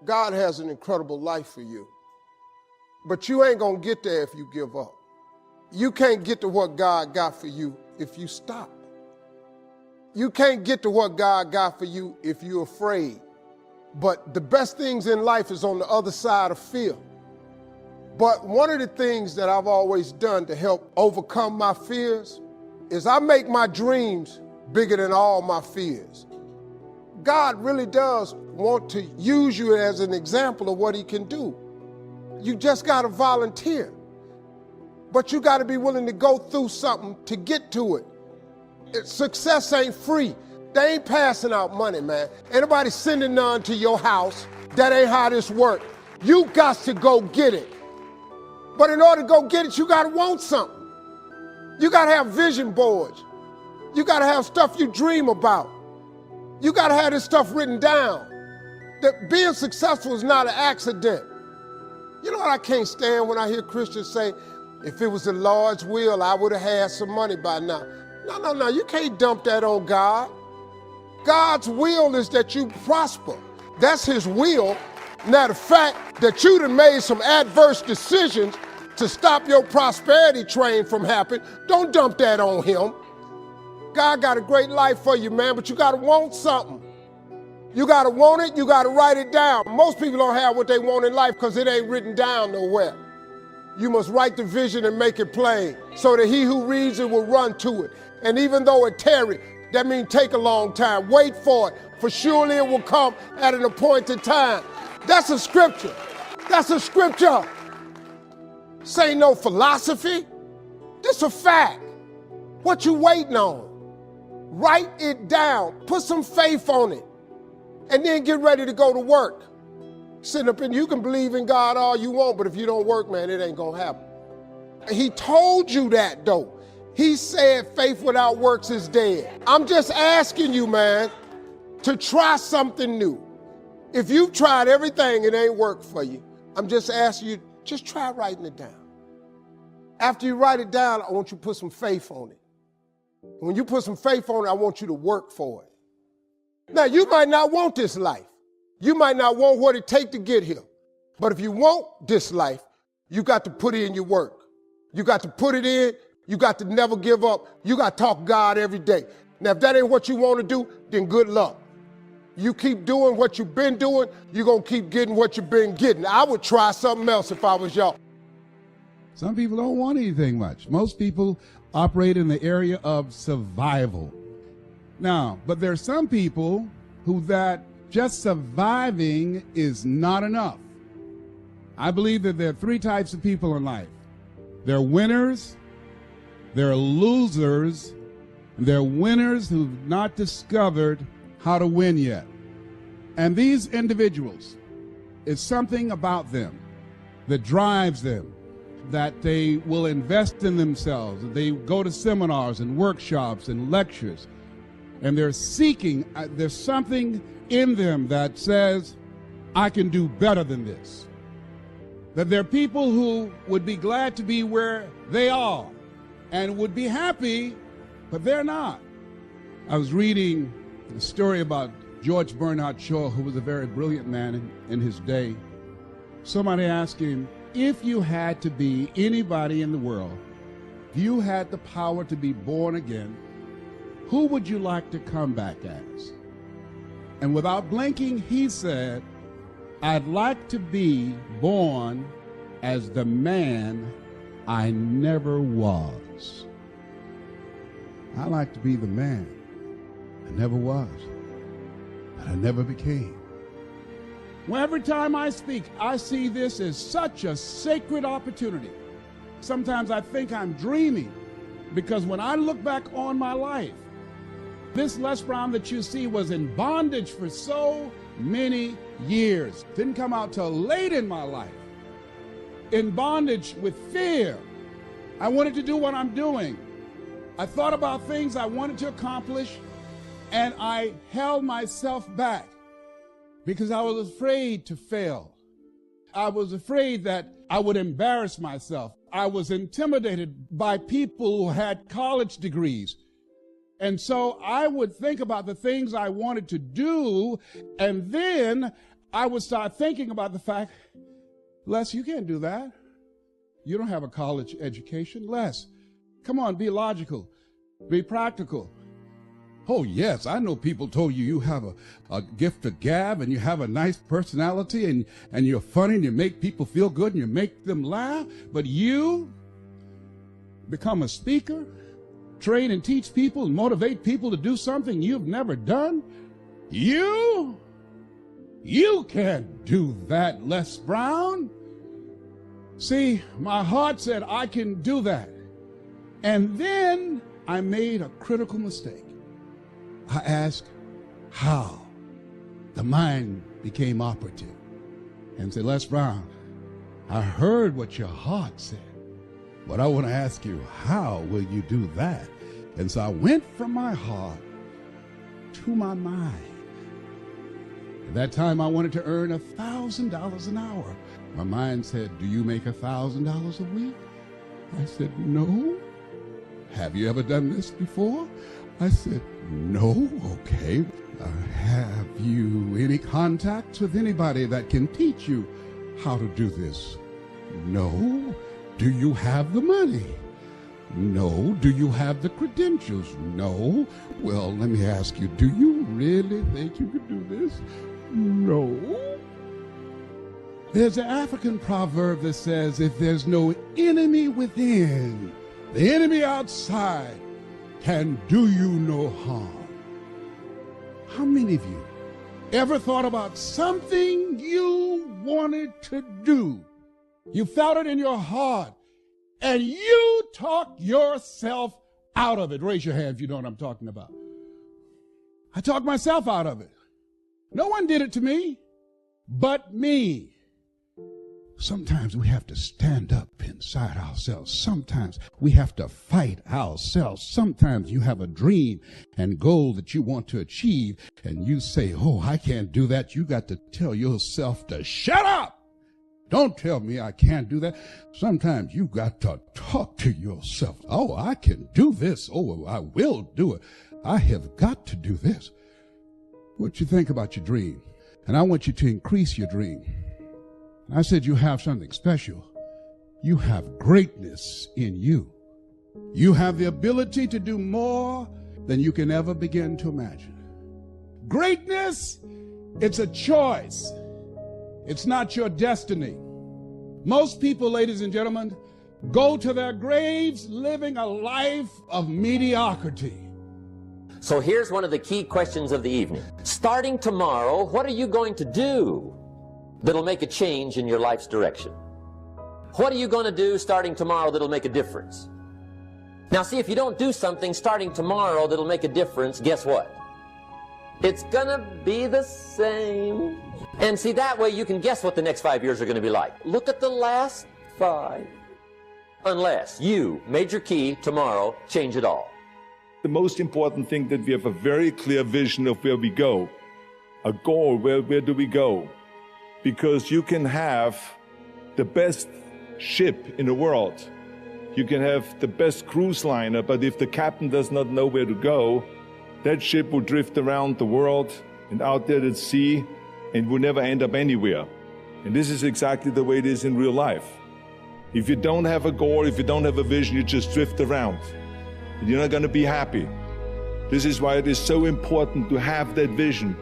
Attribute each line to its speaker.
Speaker 1: God has an incredible life for you. But you ain't gonna get there if you give up. You can't get to what God got for you if you stop. You can't get to what God got for you if you're afraid. But the best things in life is on the other side of fear. But one of the things that I've always done to help overcome my fears is I make my dreams bigger than all my fears. God really does want to use you as an example of what he can do. You just got to volunteer. But you got to be willing to go through something to get to it. Success ain't free. They ain't passing out money, man. Anybody sending none to your house. That ain't how this works. You got to go get it. But in order to go get it, you got to want something. You got to have vision boards. You got to have stuff you dream about. You got to have this stuff written down. That being successful is not an accident. You know what I can't stand when I hear Christians say, if it was the Lord's will, I would have had some money by now. No, you can't dump that on God. God's will is that you prosper. That's his will. Now the fact that you done made some adverse decisions to stop your prosperity train from happening, don't dump that on him. God got a great life for you, man, but you got to want something. You got to want it, you got to write it down. Most people don't have what they want in life because it ain't written down nowhere. You must write the vision and make it plain so that he who reads it will run to it. And even though it tarry, that means take a long time. Wait for it, for surely it will come at an appointed time. That's a scripture. That's a scripture. This ain't no philosophy. This a fact. What you waiting on? Write it down. Put some faith on it. And then get ready to go to work. Sitting up and you can believe in God all you want, but if you don't work, man, it ain't gonna happen. He told you that though. He said faith without works is dead. I'm just asking you, man, to try something new. If you've tried everything, it ain't worked for you. I'm just asking you, just try writing it down. After you write it down, I want you to put some faith on it. When you put some faith on it, I want you to work for it. Now, you might not want this life. You might not want what it takes to get here. But if you want this life, you got to put in your work. You got to put it in. You got to never give up. You got to talk to God every day. Now, if that ain't what you want to do, then good luck. You keep doing what you've been doing, you're going to keep getting what you've been getting. I would try something else if I was y'all.
Speaker 2: Some people don't want anything much. Most people operate in the area of survival. Now, but there are some people who that just surviving is not enough. I believe that there are three types of people in life. There are winners, there are losers, and there are winners who've not discovered how to win yet. And these individuals, it's something about them that drives them, that they will invest in themselves. They go to seminars and workshops and lectures, and they're seeking, there's something in them that says, I can do better than this. That there are people who would be glad to be where they are and would be happy, but they're not. I was reading a story about George Bernard Shaw, who was a very brilliant man in his day. Somebody asked him, if you had to be anybody in the world, if you had the power to be born again, who would you like to come back as? And without blinking, he said, I'd like to be born as the man I never was. I like to be the man I never was, that I never became. Well, every time I speak, I see this as such a sacred opportunity. Sometimes I think I'm dreaming, because when I look back on my life, this LesBrown that you see was in bondage for so many years. Didn't come out till late in my life. In bondage with fear. I wanted to do what I'm doing. I thought about things I wanted to accomplish, and I held myself back because I was afraid to fail. I was afraid that I would embarrass myself. I was intimidated by people who had college degrees. And so I would think about the things I wanted to do, and then I would start thinking about the fact, Les, you can't do that. You don't have a college education. Les, come on, be logical, be practical. Oh, yes, I know people told you you have a gift of gab and you have a nice personality and you're funny and you make people feel good and you make them laugh, but you become a speaker, train and teach people and motivate people to do something you've never done? You can't do that, LesBrown. See, my heart said I can do that. And then I made a critical mistake. I asked how. The mind became operative and said, LesBrown, I heard what your heart said, but I want to ask you, how will you do that? And so I went from my heart to my mind. At that time, I wanted to earn $1,000 an hour. My mind said, do you make $1,000 a week? I said, no. Have you ever done this before? I said, no. Okay. Have you any contacts with anybody that can teach you how to do this? No. Do you have the money? No. Do you have the credentials? No. Well, let me ask you, do you really think you could do this? No. There's an African proverb that says, if there's no enemy within, the enemy outside can do you no harm. How many of you ever thought about something you wanted to do? You felt it in your heart, and you talked yourself out of it. Raise your hand if you know what I'm talking about. I talked myself out of it. No one did it to me but me. Sometimes we have to stand up inside ourselves. Sometimes we have to fight ourselves. Sometimes you have a dream and goal that you want to achieve, and you say, oh, I can't do that. You got to tell yourself to shut up. Don't tell me I can't do that. Sometimes you got to talk to yourself. Oh, I can do this. Oh, I will do it. I have got to do this. What you think about your dream? And I want you to increase your dream. I said you have something special. You have greatness in you. You have the ability to do more than you can ever begin to imagine. Greatness, it's a choice. It's not your destiny. Most people, ladies and gentlemen, go to their graves living a life of mediocrity.
Speaker 3: So here's one of the key questions of the evening. Starting tomorrow, what are you going to do that'll make a change in your life's direction? What are you going to do starting tomorrow that'll make a difference? Now see, if you don't do something starting tomorrow that'll make a difference, guess what? It's gonna be the same. And see, that way you can guess what the next 5 years are going to be like. Look at the last 5. Unless you, major key, tomorrow, change it all.
Speaker 4: The most important thing that we have a very clear vision of where we go. A goal, where do we go? Because you can have the best ship in the world. You can have the best cruise liner, but if the captain does not know where to go, that ship will drift around the world and out there at sea and will never end up anywhere. And this is exactly the way it is in real life. If you don't have a goal, if you don't have a vision, you just drift around. And you're not going to be happy. This is why it is so important to have that vision,